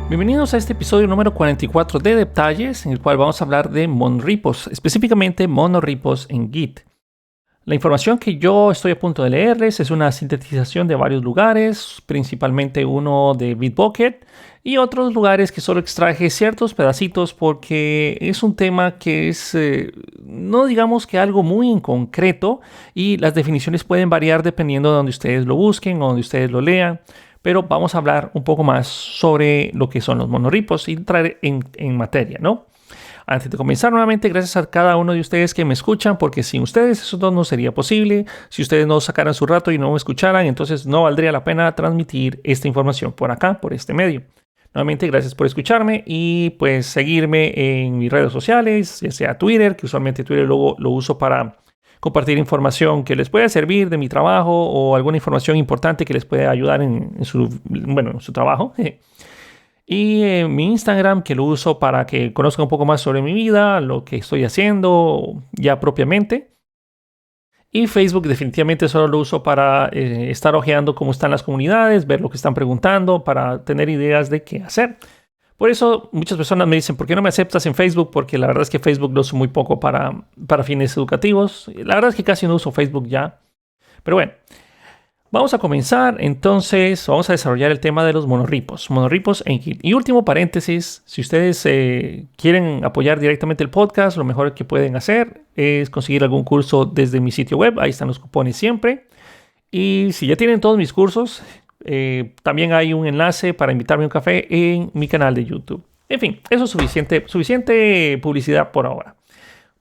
Bienvenidos a este episodio número 44 de Detalles, en el cual vamos a hablar de monorepos, específicamente monorepos en Git. La información que yo estoy a punto de leerles es una sintetización de varios lugares, principalmente uno de Bitbucket y otros lugares que solo extraje ciertos pedacitos porque es un tema que es, no digamos que algo muy en concreto, y las definiciones pueden variar dependiendo de donde ustedes lo busquen o donde ustedes lo lean. Pero vamos a hablar un poco más sobre lo que son los monorepos y entrar en materia, ¿no? Antes de comenzar, nuevamente, gracias a cada uno de ustedes que me escuchan, porque sin ustedes eso no sería posible. Si ustedes no sacaran su rato y no me escucharan, entonces no valdría la pena transmitir esta información por acá, por este medio. Nuevamente, gracias por escucharme y pues seguirme en mis redes sociales, ya sea Twitter, que usualmente Twitter luego lo uso para compartir información que les pueda servir de mi trabajo o alguna información importante que les pueda ayudar en su trabajo. Y mi Instagram, que lo uso para que conozcan un poco más sobre mi vida, lo que estoy haciendo ya propiamente. Y Facebook definitivamente solo lo uso para estar ojeando cómo están las comunidades, ver lo que están preguntando, para tener ideas de qué hacer. Por eso muchas personas me dicen, ¿por qué no me aceptas en Facebook? Porque la verdad es que Facebook lo uso muy poco para fines educativos. La verdad es que casi no uso Facebook ya. Pero bueno, vamos a comenzar. Entonces, vamos a desarrollar el tema de los monorepos. Monorepos en Git. Y último paréntesis, si ustedes quieren apoyar directamente el podcast, lo mejor que pueden hacer es conseguir algún curso desde mi sitio web. Ahí están los cupones siempre. Y si ya tienen todos mis cursos, también hay un enlace para invitarme a un café en mi canal de YouTube. En fin, eso es suficiente publicidad por ahora.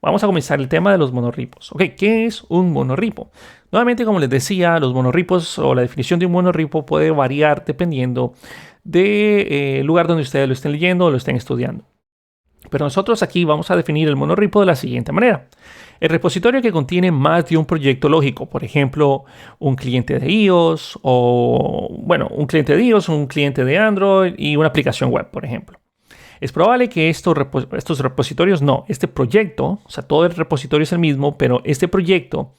Vamos a comenzar el tema de los monorepos. Ok, ¿qué es un monorepo? Nuevamente, como les decía, los monorepos o la definición de un monorepo puede variar dependiendo del lugar donde ustedes lo estén leyendo o lo estén estudiando. Pero nosotros aquí vamos a definir el monorepo de la siguiente manera. El repositorio que contiene más de un proyecto lógico, por ejemplo, un cliente de iOS un cliente de iOS, un cliente de Android y una aplicación web, por ejemplo. Es probable que este proyecto, o sea, todo el repositorio es el mismo, pero este proyecto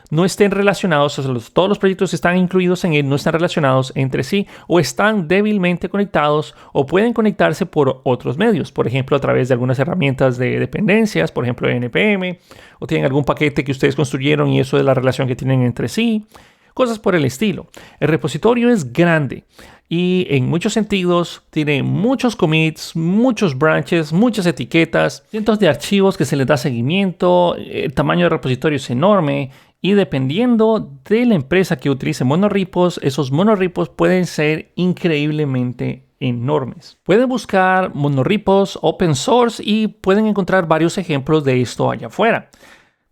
no estén relacionados, o sea, todos los proyectos que están incluidos en él no están relacionados entre sí o están débilmente conectados o pueden conectarse por otros medios, por ejemplo, a través de algunas herramientas de dependencias, por ejemplo, NPM, o tienen algún paquete que ustedes construyeron y eso es la relación que tienen entre sí, cosas por el estilo. El repositorio es grande y en muchos sentidos tiene muchos commits, muchos branches, muchas etiquetas, cientos de archivos que se les da seguimiento, el tamaño del repositorio es enorme. Y dependiendo de la empresa que utilice monorepos, esos monorepos pueden ser increíblemente enormes. Pueden buscar monorepos open source y pueden encontrar varios ejemplos de esto allá afuera.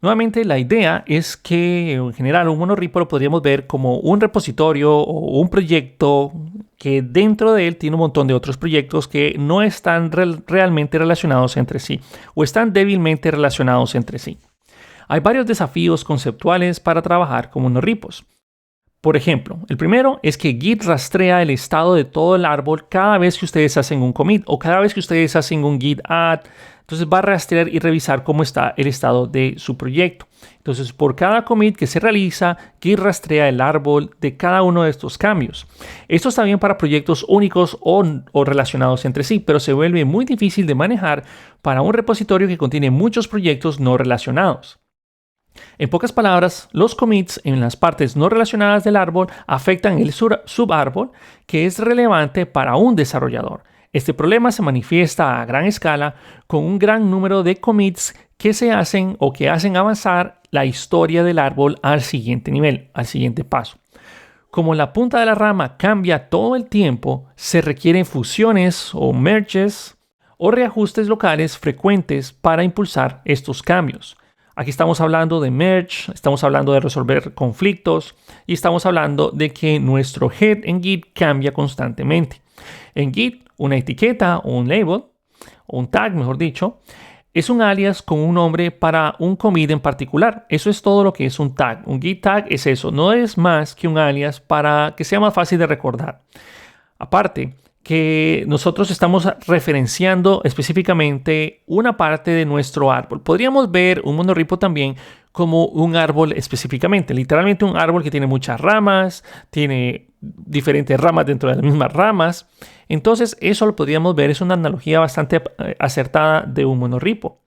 Nuevamente, la idea es que en general un monorepo lo podríamos ver como un repositorio o un proyecto que dentro de él tiene un montón de otros proyectos que no están realmente relacionados entre sí o están débilmente relacionados entre sí. Hay varios desafíos conceptuales para trabajar con monorepos. Por ejemplo, el primero es que Git rastrea el estado de todo el árbol cada vez que ustedes hacen un commit o cada vez que ustedes hacen un git add. Entonces va a rastrear y revisar cómo está el estado de su proyecto. Entonces, por cada commit que se realiza, Git rastrea el árbol de cada uno de estos cambios. Esto está bien para proyectos únicos o relacionados entre sí, pero se vuelve muy difícil de manejar para un repositorio que contiene muchos proyectos no relacionados. En pocas palabras, los commits en las partes no relacionadas del árbol afectan el subárbol, que es relevante para un desarrollador. Este problema se manifiesta a gran escala con un gran número de commits que se hacen o que hacen avanzar la historia del árbol al siguiente nivel, al siguiente paso. Como la punta de la rama cambia todo el tiempo, se requieren fusiones o merges o reajustes locales frecuentes para impulsar estos cambios. Aquí estamos hablando de merge, estamos hablando de resolver conflictos y estamos hablando de que nuestro head en Git cambia constantemente. En Git, una etiqueta o un label, o un tag, mejor dicho, es un alias con un nombre para un commit en particular. Eso es todo lo que es un tag. Un Git tag es eso, no es más que un alias para que sea más fácil de recordar. Aparte, que nosotros estamos referenciando específicamente una parte de nuestro árbol. Podríamos ver un monorepo también como un árbol específicamente, literalmente un árbol que tiene muchas ramas, tiene diferentes ramas dentro de las mismas ramas. Entonces eso lo podríamos ver, es una analogía bastante acertada de un monorepo.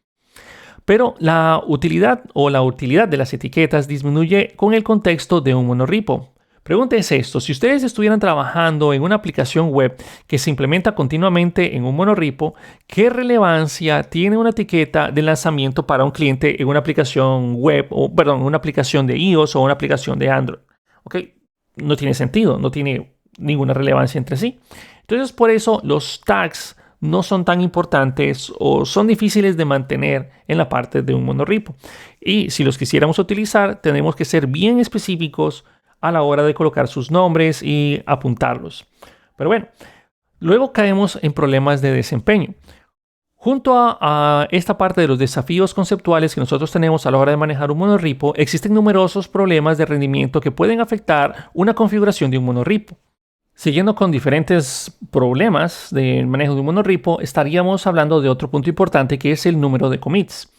Pero la utilidad de las etiquetas disminuye con el contexto de un monorepo. Pregúntense esto: si ustedes estuvieran trabajando en una aplicación web que se implementa continuamente en un monorepo, ¿qué relevancia tiene una etiqueta de lanzamiento para un cliente en una aplicación web, una aplicación de iOS o una aplicación de Android? ¿Okay? No tiene sentido, no tiene ninguna relevancia entre sí. Entonces, por eso los tags no son tan importantes o son difíciles de mantener en la parte de un monorepo. Y si los quisiéramos utilizar, tenemos que ser bien específicos a la hora de colocar sus nombres y apuntarlos. Pero bueno, luego caemos en problemas de desempeño. Junto a esta parte de los desafíos conceptuales que nosotros tenemos a la hora de manejar un monorepo, existen numerosos problemas de rendimiento que pueden afectar una configuración de un monorepo. Siguiendo con diferentes problemas del manejo de un monorepo, estaríamos hablando de otro punto importante, que es el número de commits.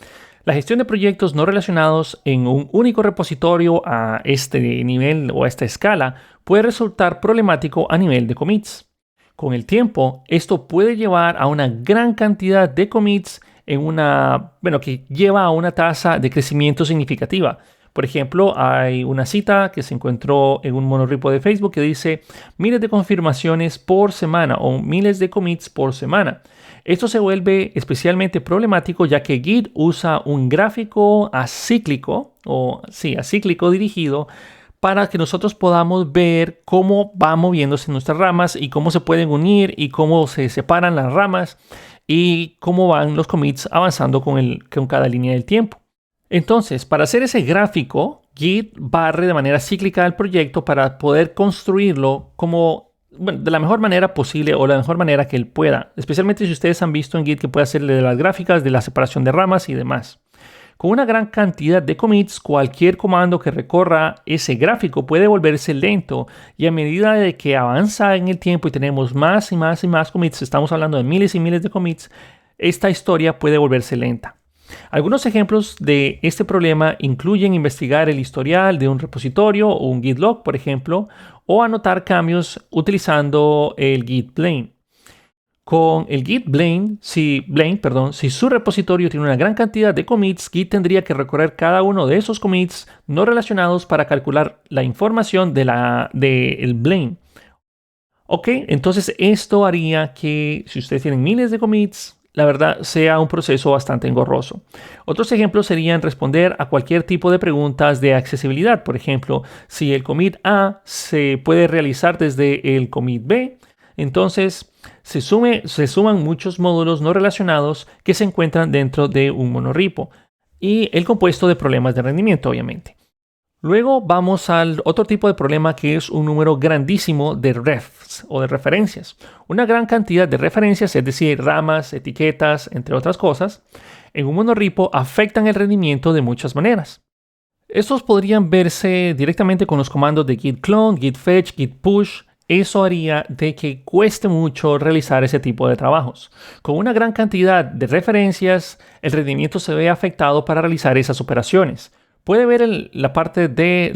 La gestión de proyectos no relacionados en un único repositorio a este nivel o a esta escala puede resultar problemático a nivel de commits. Con el tiempo, esto puede llevar a una gran cantidad de commits que lleva a una tasa de crecimiento significativa. Por ejemplo, hay una cita que se encontró en un monorepo de Facebook que dice miles de confirmaciones por semana o miles de commits por semana. Esto se vuelve especialmente problemático ya que Git usa un gráfico acíclico dirigido para que nosotros podamos ver cómo van moviéndose nuestras ramas y cómo se pueden unir y cómo se separan las ramas y cómo van los commits avanzando con cada línea del tiempo. Entonces, para hacer ese gráfico, Git barre de manera cíclica el proyecto para poder construirlo de la mejor manera posible o la mejor manera que él pueda. Especialmente si ustedes han visto en Git que puede hacerle de las gráficas, de la separación de ramas y demás. Con una gran cantidad de commits, cualquier comando que recorra ese gráfico puede volverse lento y a medida de que avanza en el tiempo y tenemos más y más y más commits, estamos hablando de miles y miles de commits, esta historia puede volverse lenta. Algunos ejemplos de este problema incluyen investigar el historial de un repositorio o un Git log, por ejemplo, o anotar cambios utilizando el Git blame. Con el Git blame, si su repositorio tiene una gran cantidad de commits, Git tendría que recorrer cada uno de esos commits no relacionados para calcular la información del blame. Ok, entonces esto haría que si ustedes tienen miles de commits, la verdad sea un proceso bastante engorroso. Otros ejemplos serían responder a cualquier tipo de preguntas de accesibilidad. Por ejemplo, si el commit A se puede realizar desde el commit B, entonces se suman muchos módulos no relacionados que se encuentran dentro de un monorepo y el compuesto de problemas de rendimiento, obviamente. Luego vamos al otro tipo de problema, que es un número grandísimo de refs o de referencias. Una gran cantidad de referencias, es decir, ramas, etiquetas, entre otras cosas, en un monorepo afectan el rendimiento de muchas maneras. Estos podrían verse directamente con los comandos de git clone, git fetch, git push. Eso haría de que cueste mucho realizar ese tipo de trabajos. Con una gran cantidad de referencias, el rendimiento se ve afectado para realizar esas operaciones. Puede ver la parte de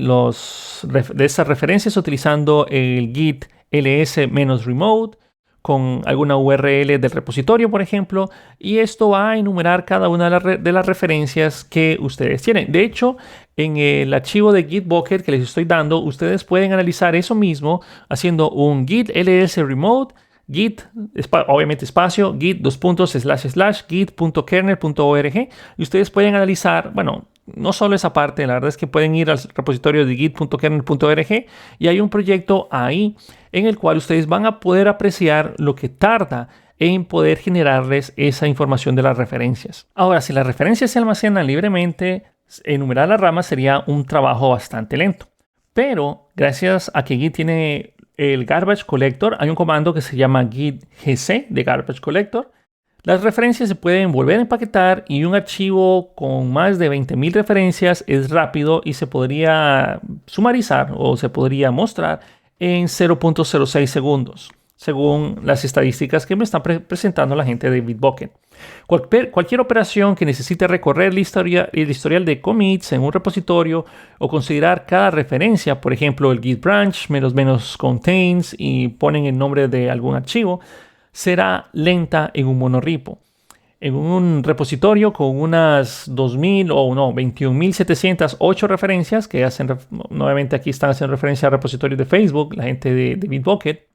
esas referencias utilizando el git ls-remote con alguna URL del repositorio, por ejemplo, y esto va a enumerar cada una de las referencias que ustedes tienen. De hecho, en el archivo de Gitbucket que les estoy dando, ustedes pueden analizar eso mismo haciendo un git ls-remote, obviamente espacio, git git.kernel.org, y ustedes pueden analizar, no solo esa parte, la verdad es que pueden ir al repositorio de git.kernel.org y hay un proyecto ahí en el cual ustedes van a poder apreciar lo que tarda en poder generarles esa información de las referencias. Ahora, si las referencias se almacenan libremente, enumerar las ramas sería un trabajo bastante lento. Pero gracias a que Git tiene el Garbage Collector, hay un comando que se llama git gc de Garbage Collector. Las referencias se pueden volver a empaquetar y un archivo con más de 20.000 referencias es rápido y se podría sumarizar o se podría mostrar en 0.06 segundos, según las estadísticas que me está presentando la gente de Bitbucket. Cualquier operación que necesite recorrer el historial de commits en un repositorio o considerar cada referencia, por ejemplo, el git branch -- contains y ponen el nombre de algún archivo, será lenta en un monorepo. En un repositorio con unas 21.708 referencias, que nuevamente aquí están haciendo referencia al repositorio de Facebook, la gente de Bitbucket.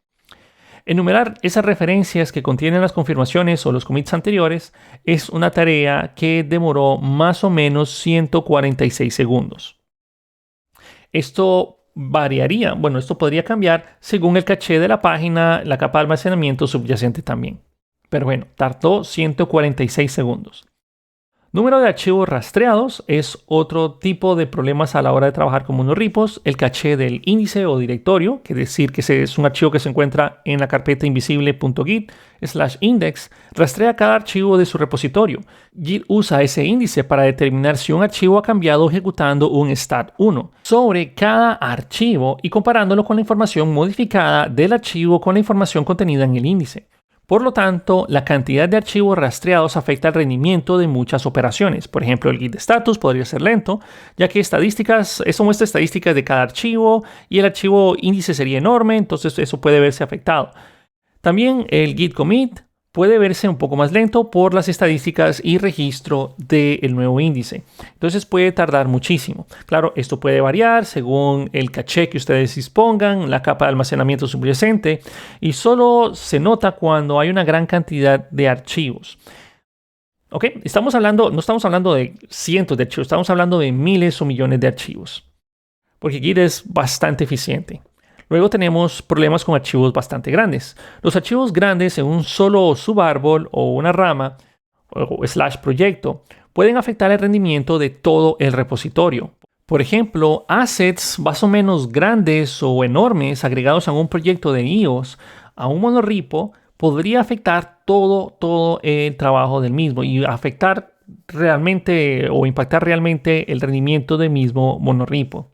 Enumerar esas referencias que contienen las confirmaciones o los commits anteriores es una tarea que demoró más o menos 146 segundos. Esto podría cambiar según el caché de la página, la capa de almacenamiento subyacente también. Pero bueno, tardó 146 segundos. Número de archivos rastreados es otro tipo de problemas a la hora de trabajar con monorepos. El caché del índice o directorio, que decir que es un archivo que se encuentra en la carpeta invisible.git/index, rastrea cada archivo de su repositorio. Git usa ese índice para determinar si un archivo ha cambiado ejecutando un stat1 sobre cada archivo y comparándolo con la información modificada del archivo con la información contenida en el índice. Por lo tanto, la cantidad de archivos rastreados afecta el rendimiento de muchas operaciones. Por ejemplo, el git status podría ser lento, ya que eso muestra estadísticas de cada archivo y el archivo índice sería enorme, entonces eso puede verse afectado. También el git commit puede verse un poco más lento por las estadísticas y registro del nuevo índice. Entonces puede tardar muchísimo. Claro, esto puede variar según el caché que ustedes dispongan, la capa de almacenamiento subyacente, y solo se nota cuando hay una gran cantidad de archivos. ¿Ok? No estamos hablando de cientos de archivos, estamos hablando de miles o millones de archivos. Porque Git es bastante eficiente. Luego tenemos problemas con archivos bastante grandes. Los archivos grandes en un solo subárbol o una rama o /proyecto pueden afectar el rendimiento de todo el repositorio. Por ejemplo, assets más o menos grandes o enormes agregados a un proyecto de iOS a un monorepo podría afectar todo el trabajo del mismo y afectar realmente o impactar realmente el rendimiento del mismo monorepo.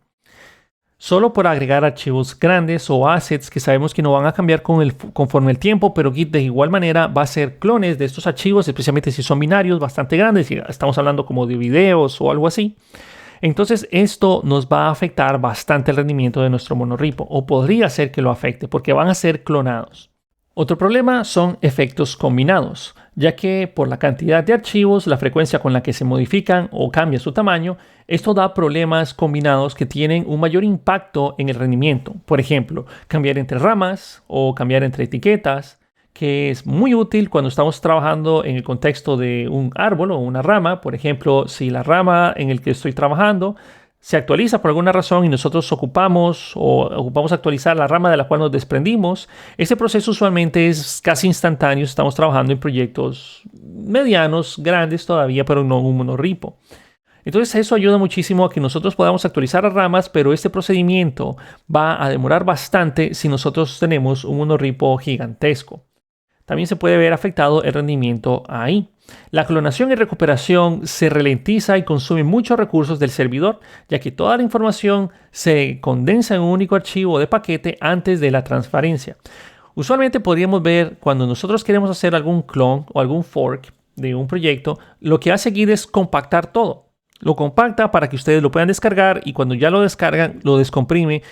Solo por agregar archivos grandes o assets que sabemos que no van a cambiar conforme el tiempo, pero Git de igual manera va a hacer clones de estos archivos, especialmente si son binarios bastante grandes, y estamos hablando como de videos o algo así. Entonces esto nos va a afectar bastante el rendimiento de nuestro monorepo, o podría ser que lo afecte porque van a ser clonados. Otro problema son efectos combinados, ya que por la cantidad de archivos, la frecuencia con la que se modifican o cambia su tamaño, esto da problemas combinados que tienen un mayor impacto en el rendimiento. Por ejemplo, cambiar entre ramas o cambiar entre etiquetas, que es muy útil cuando estamos trabajando en el contexto de un árbol o una rama. Por ejemplo, si la rama en el que estoy trabajando se actualiza por alguna razón y nosotros ocupamos actualizar la rama de la cual nos desprendimos, ese proceso usualmente es casi instantáneo si estamos trabajando en proyectos medianos, grandes todavía, pero no en un monorepo. Entonces eso ayuda muchísimo a que nosotros podamos actualizar las ramas, pero este procedimiento va a demorar bastante si nosotros tenemos un monorepo gigantesco. También se puede ver afectado el rendimiento ahí. La clonación y recuperación se ralentiza y consume muchos recursos del servidor, ya que toda la información se condensa en un único archivo de paquete antes de la transferencia. Usualmente podríamos ver cuando nosotros queremos hacer algún clon o algún fork de un proyecto, lo que hace Git es compactar todo. Lo compacta para que ustedes lo puedan descargar y cuando ya lo descargan, lo descomprime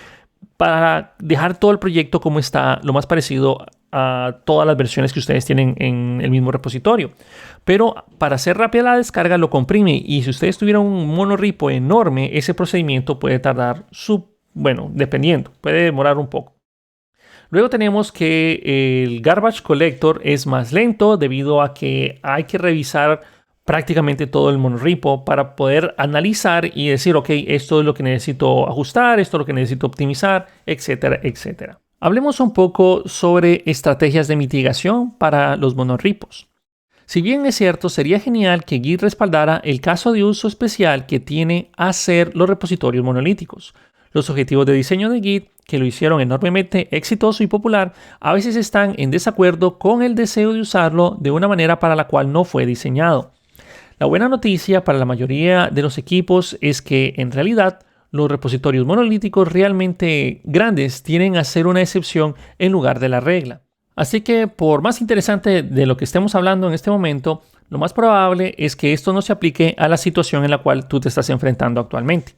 para dejar todo el proyecto como está, lo más parecido a todas las versiones que ustedes tienen en el mismo repositorio. Pero para hacer rápida la descarga lo comprime y si ustedes tuvieran un monorepo enorme, ese procedimiento puede tardar dependiendo, puede demorar un poco. Luego tenemos que el garbage collector es más lento debido a que hay que revisar prácticamente todo el monorepo para poder analizar y decir, ok, esto es lo que necesito ajustar, esto es lo que necesito optimizar, etcétera, etcétera. Hablemos un poco sobre estrategias de mitigación para los monorepos. Si bien es cierto, sería genial que Git respaldara el caso de uso especial que tiene hacer los repositorios monolíticos. Los objetivos de diseño de Git, que lo hicieron enormemente exitoso y popular, a veces están en desacuerdo con el deseo de usarlo de una manera para la cual no fue diseñado. La buena noticia para la mayoría de los equipos es que, en realidad, los repositorios monolíticos realmente grandes tienden a ser una excepción en lugar de la regla. Así que, por más interesante de lo que estemos hablando en este momento, Lo más probable es que esto no se aplique a la situación en la cual tú te estás enfrentando actualmente.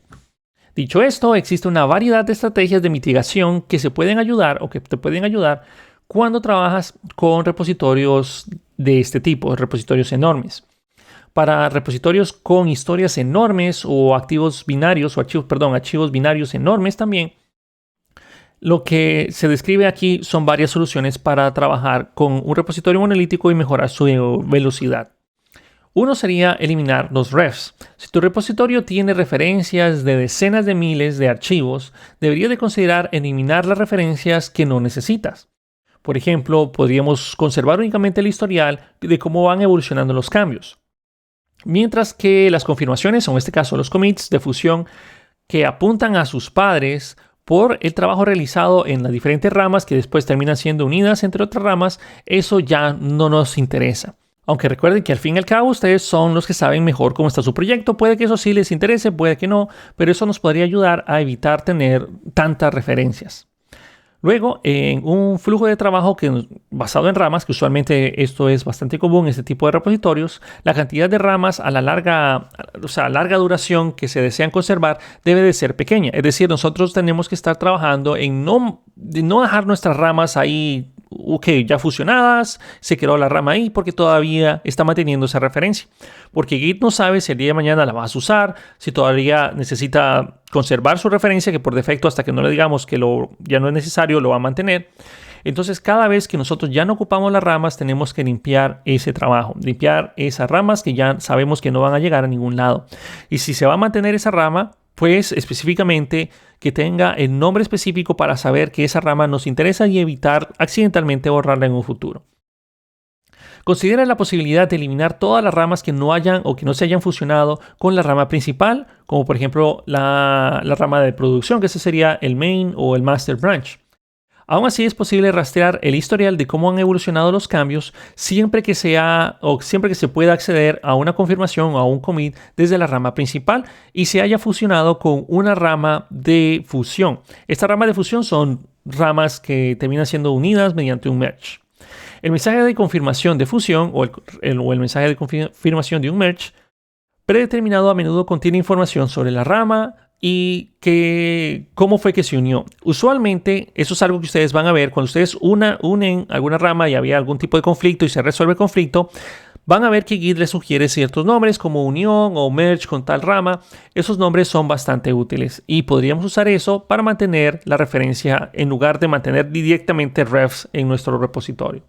Dicho esto, existe una variedad de estrategias de mitigación que se pueden ayudar o que te pueden ayudar cuando trabajas con repositorios de este tipo, repositorios enormes. Para repositorios con historias enormes o archivos binarios enormes también, lo que se describe aquí son varias soluciones para trabajar con un repositorio monolítico y mejorar su velocidad. Uno sería eliminar los refs. Si tu repositorio tiene referencias de decenas de miles de archivos, deberías de considerar eliminar las referencias que no necesitas. Por ejemplo, podríamos conservar únicamente el historial de cómo van evolucionando los cambios. Mientras que las confirmaciones, o en este caso los commits de fusión, que apuntan a sus padres por el trabajo realizado en las diferentes ramas que después terminan siendo unidas entre otras ramas, eso ya no nos interesa. Aunque recuerden que al fin y al cabo ustedes son los que saben mejor cómo está su proyecto. Puede que eso sí les interese, puede que no, pero eso nos podría ayudar a evitar tener tantas referencias. Luego, en un flujo de trabajo basado en ramas, que usualmente esto es bastante común en este tipo de repositorios, la cantidad de ramas a larga duración que se desean conservar debe de ser pequeña. Es decir, nosotros tenemos que estar trabajando en no dejar nuestras ramas ahí ya fusionadas, se quedó la rama ahí porque todavía está manteniendo esa referencia. Porque Git no sabe si el día de mañana la vas a usar, si todavía necesita conservar su referencia, que por defecto hasta que no le digamos que ya no es necesario, lo va a mantener. Entonces, cada vez que nosotros ya no ocupamos las ramas, tenemos que limpiar ese trabajo, limpiar esas ramas que ya sabemos que no van a llegar a ningún lado. Y si se va a mantener esa rama, pues específicamente que tenga el nombre específico para saber que esa rama nos interesa y evitar accidentalmente borrarla en un futuro. Considera la posibilidad de eliminar todas las ramas que no hayan o que no se hayan fusionado con la rama principal, como por ejemplo la rama de producción, que ese sería el main o el master branch. Aún así es posible rastrear el historial de cómo han evolucionado los cambios siempre que se pueda acceder a una confirmación o a un commit desde la rama principal y se haya fusionado con una rama de fusión. Esta rama de fusión son ramas que terminan siendo unidas mediante un merge. El mensaje de confirmación de fusión o el mensaje de confirmación de un merge predeterminado a menudo contiene información sobre la rama y cómo fue que se unió. Usualmente eso es algo que ustedes van a ver cuando ustedes unen alguna rama y había algún tipo de conflicto y se resuelve el conflicto. Van a ver que Git les sugiere ciertos nombres como unión o merge con tal rama. Esos nombres son bastante útiles y podríamos usar eso para mantener la referencia en lugar de mantener directamente refs en nuestro repositorio.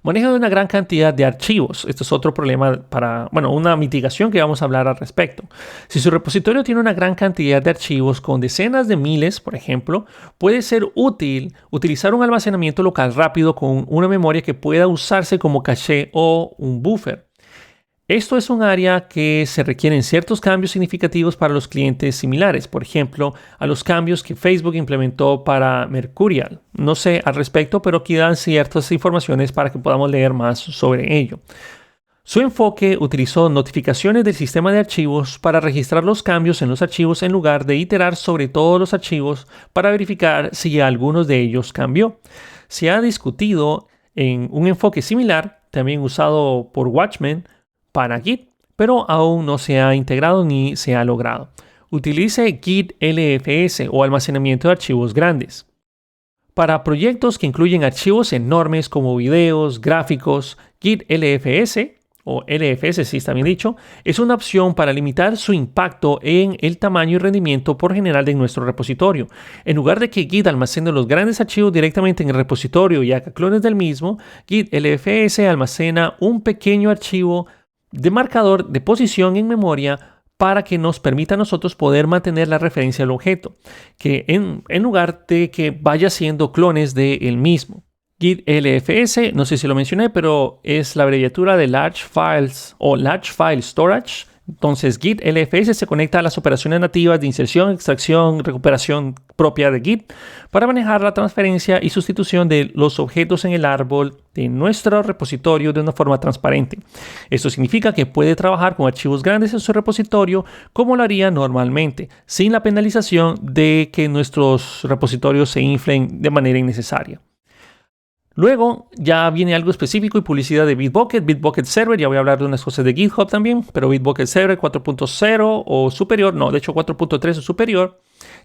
Manejo de una gran cantidad de archivos. Esto es otro problema una mitigación que vamos a hablar al respecto. Si su repositorio tiene una gran cantidad de archivos con decenas de miles, por ejemplo, puede ser útil utilizar un almacenamiento local rápido con una memoria que pueda usarse como caché o un buffer. Esto es un área que se requieren ciertos cambios significativos para los clientes similares, por ejemplo, a los cambios que Facebook implementó para Mercurial. No sé al respecto, pero aquí dan ciertas informaciones para que podamos leer más sobre ello. Su enfoque utilizó notificaciones del sistema de archivos para registrar los cambios en los archivos en lugar de iterar sobre todos los archivos para verificar si algunos de ellos cambió. Se ha discutido en un enfoque similar, también usado por Watchmen, para Git, pero aún no se ha integrado ni se ha logrado. Utilice Git LFS o almacenamiento de archivos grandes. Para proyectos que incluyen archivos enormes como videos, gráficos, Git LFS o LFS si está bien dicho, es una opción para limitar su impacto en el tamaño y rendimiento por general de nuestro repositorio. En lugar de que Git almacene los grandes archivos directamente en el repositorio y haga clones del mismo, Git LFS almacena un pequeño archivo de marcador de posición en memoria para que nos permita a nosotros poder mantener la referencia al objeto, que en lugar de que vaya haciendo clones del mismo. Git LFS, no sé si lo mencioné, pero es la abreviatura de Large Files o Large File Storage. Entonces, Git LFS se conecta a las operaciones nativas de inserción, extracción, recuperación propia de Git para manejar la transferencia y sustitución de los objetos en el árbol de nuestro repositorio de una forma transparente. Esto significa que puede trabajar con archivos grandes en su repositorio como lo haría normalmente, sin la penalización de que nuestros repositorios se inflen de manera innecesaria. Luego ya viene algo específico y publicidad de Bitbucket, Bitbucket Server. Ya voy a hablar de unas cosas de GitHub también, pero Bitbucket Server 4.0 o superior, no, de hecho 4.3 o superior,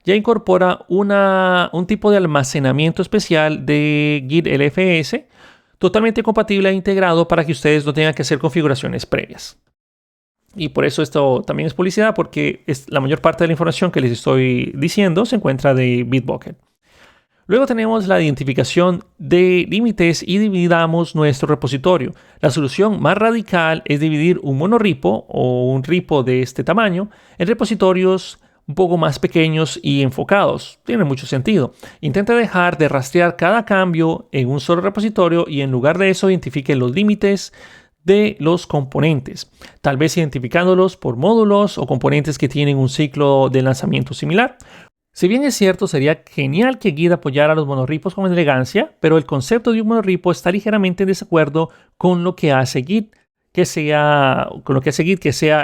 ya incorpora un tipo de almacenamiento especial de Git LFS, totalmente compatible e integrado para que ustedes no tengan que hacer configuraciones previas. Y por eso esto también es publicidad, porque la mayor parte de la información que les estoy diciendo se encuentra de Bitbucket. Luego tenemos la identificación de límites y dividamos nuestro repositorio. La solución más radical es dividir un monorepo o un repo de este tamaño en repositorios un poco más pequeños y enfocados. Tiene mucho sentido. Intenta dejar de rastrear cada cambio en un solo repositorio y en lugar de eso identifique los límites de los componentes, tal vez identificándolos por módulos o componentes que tienen un ciclo de lanzamiento similar. Si bien es cierto, sería genial que Git apoyara a los monorepos con elegancia, pero el concepto de un monorepo está ligeramente en desacuerdo con lo que hace Git, que sea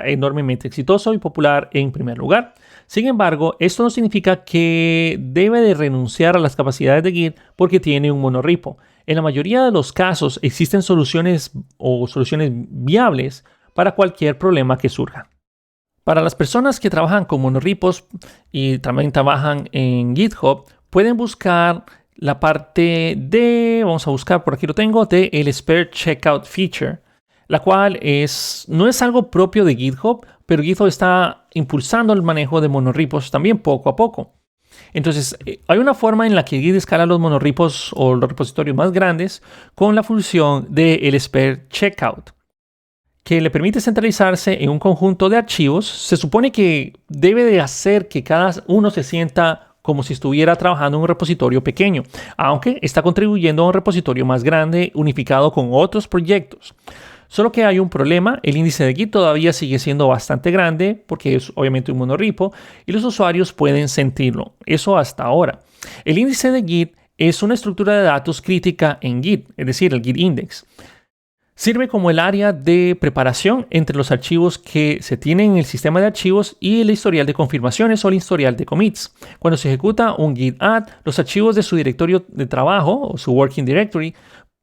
enormemente exitoso y popular en primer lugar. Sin embargo, esto no significa que debe de renunciar a las capacidades de Git porque tiene un monorepo. En la mayoría de los casos existen soluciones viables para cualquier problema que surja. Para las personas que trabajan con monorepos y también trabajan en GitHub, pueden buscar la parte de, vamos a buscar, por aquí lo tengo, de el Spare Checkout Feature, la cual no es algo propio de GitHub, pero GitHub está impulsando el manejo de monorepos también poco a poco. Entonces, hay una forma en la que Git escala los monorepos o los repositorios más grandes con la función del Spare Checkout, que le permite centralizarse en un conjunto de archivos. Se supone que debe de hacer que cada uno se sienta como si estuviera trabajando en un repositorio pequeño, aunque está contribuyendo a un repositorio más grande unificado con otros proyectos. Solo que hay un problema: el índice de Git todavía sigue siendo bastante grande porque es obviamente un monorepo y los usuarios pueden sentirlo. Eso hasta ahora. El índice de Git es una estructura de datos crítica en Git, es decir, el Git index. Sirve como el área de preparación entre los archivos que se tienen en el sistema de archivos y el historial de confirmaciones o el historial de commits. Cuando se ejecuta un git add, los archivos de su directorio de trabajo o su working directory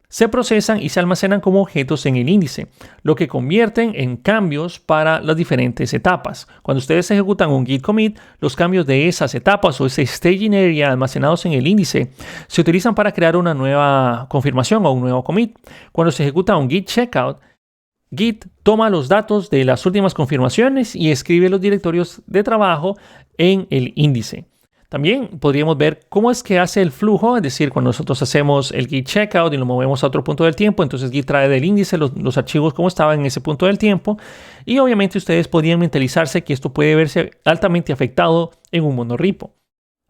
se procesan y se almacenan como objetos en el índice, lo que convierten en cambios para las diferentes etapas. Cuando ustedes ejecutan un git commit, los cambios de esas etapas o ese staging area almacenados en el índice se utilizan para crear una nueva confirmación o un nuevo commit. Cuando se ejecuta un git checkout, Git toma los datos de las últimas confirmaciones y escribe los directorios de trabajo en el índice. También podríamos ver cómo es que hace el flujo, es decir, cuando nosotros hacemos el git checkout y lo movemos a otro punto del tiempo, entonces Git trae del índice los archivos como estaban en ese punto del tiempo, y obviamente ustedes podrían mentalizarse que esto puede verse altamente afectado en un monorepo.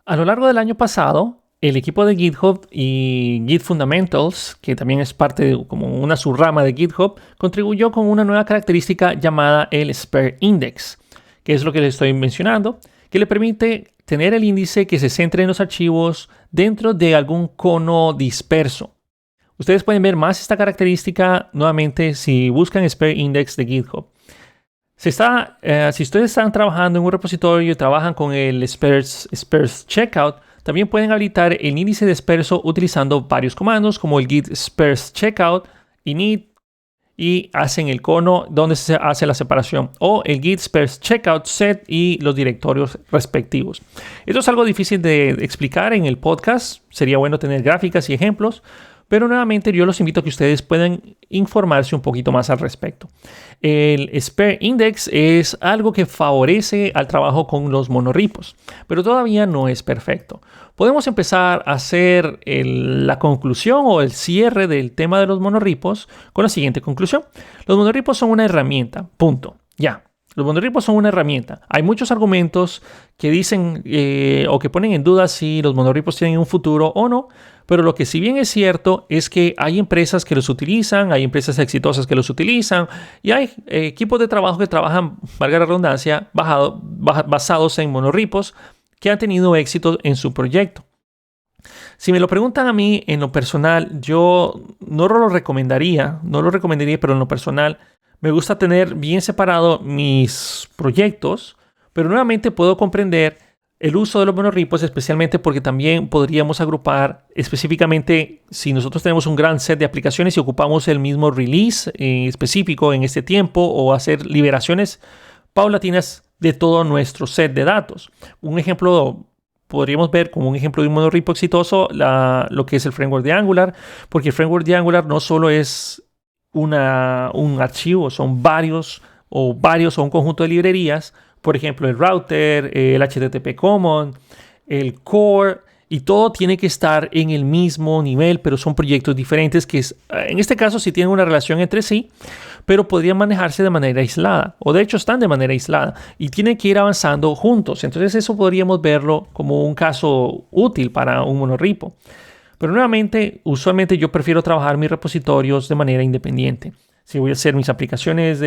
A lo largo del año pasado, el equipo de GitHub y Git Fundamentals, que también es parte de como una subrama de GitHub, contribuyó con una nueva característica llamada el Spare Index, que es lo que les estoy mencionando, que le permite tener el índice que se centre en los archivos dentro de algún cono disperso. Ustedes pueden ver más esta característica nuevamente si buscan Spare Index de GitHub. Si ustedes están trabajando en un repositorio y trabajan con el Spares Checkout, también pueden habilitar el índice disperso utilizando varios comandos como el git spares checkout, init, y hacen el cono donde se hace la separación, o el git spares checkout set y los directorios respectivos. Esto es algo difícil de explicar en el podcast. Sería bueno tener gráficas y ejemplos, pero nuevamente yo los invito a que ustedes puedan informarse un poquito más al respecto. El Spare Index es algo que favorece al trabajo con los monorepos, pero todavía no es perfecto. Podemos empezar a hacer la conclusión o el cierre del tema de los monorepos con la siguiente conclusión. Los monorepos son una herramienta, punto. Ya. Los monorepos son una herramienta. Hay muchos argumentos que dicen o que ponen en duda si los monorepos tienen un futuro o no, pero lo que si bien es cierto es que hay empresas que los utilizan, hay empresas exitosas que los utilizan y hay equipos de trabajo que trabajan, valga la redundancia, basados en monorepos que han tenido éxito en su proyecto. Si me lo preguntan a mí en lo personal, yo no lo recomendaría, pero en lo personal me gusta tener bien separado mis proyectos, pero nuevamente puedo comprender el uso de los monorripos, especialmente porque también podríamos agrupar específicamente si nosotros tenemos un gran set de aplicaciones y ocupamos el mismo release específico en este tiempo, o hacer liberaciones paulatinas de todo nuestro set de datos. Un ejemplo, podríamos ver como un ejemplo de un monorripo exitoso lo que es el framework de Angular, porque el framework de Angular no solo es un archivo, son varios o un conjunto de librerías. Por ejemplo, el router, el HTTP Common, el core, y todo tiene que estar en el mismo nivel, pero son proyectos diferentes que en este caso sí tienen una relación entre sí, pero podrían manejarse de manera aislada, o de hecho están de manera aislada y tienen que ir avanzando juntos. Entonces eso podríamos verlo como un caso útil para un monorripo. Pero nuevamente, usualmente yo prefiero trabajar mis repositorios de manera independiente. Si voy a hacer mis aplicaciones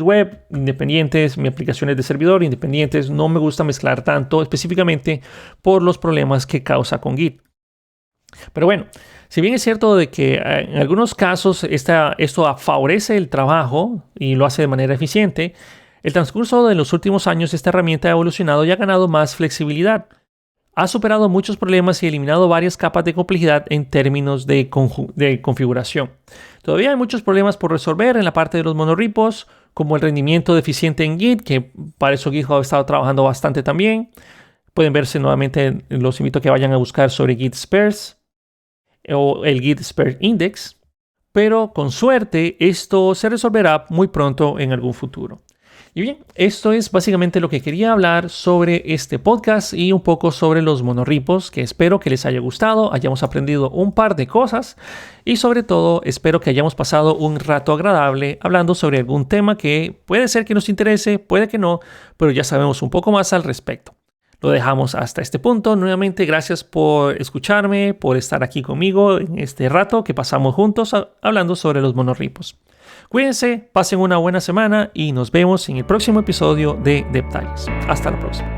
web independientes, mis aplicaciones de servidor independientes, no me gusta mezclar tanto, específicamente por los problemas que causa con Git. Pero bueno, si bien es cierto de que en algunos casos esto favorece el trabajo y lo hace de manera eficiente, el transcurso de los últimos años esta herramienta ha evolucionado y ha ganado más flexibilidad. Ha superado muchos problemas y eliminado varias capas de complejidad en términos de configuración. Todavía hay muchos problemas por resolver en la parte de los monorripos, como el rendimiento deficiente en Git, que para eso GitHub ha estado trabajando bastante también. Pueden verse nuevamente, los invito a que vayan a buscar sobre Git Spares o el Git Spare Index. Pero con suerte esto se resolverá muy pronto en algún futuro. Y bien, esto es básicamente lo que quería hablar sobre este podcast y un poco sobre los monorripos, que espero que les haya gustado, hayamos aprendido un par de cosas y sobre todo espero que hayamos pasado un rato agradable hablando sobre algún tema que puede ser que nos interese, puede que no, pero ya sabemos un poco más al respecto. Lo dejamos hasta este punto. Nuevamente, gracias por escucharme, por estar aquí conmigo en este rato que pasamos juntos hablando sobre los monorripos. Cuídense, pasen una buena semana y nos vemos en el próximo episodio de DevTales. Hasta la próxima.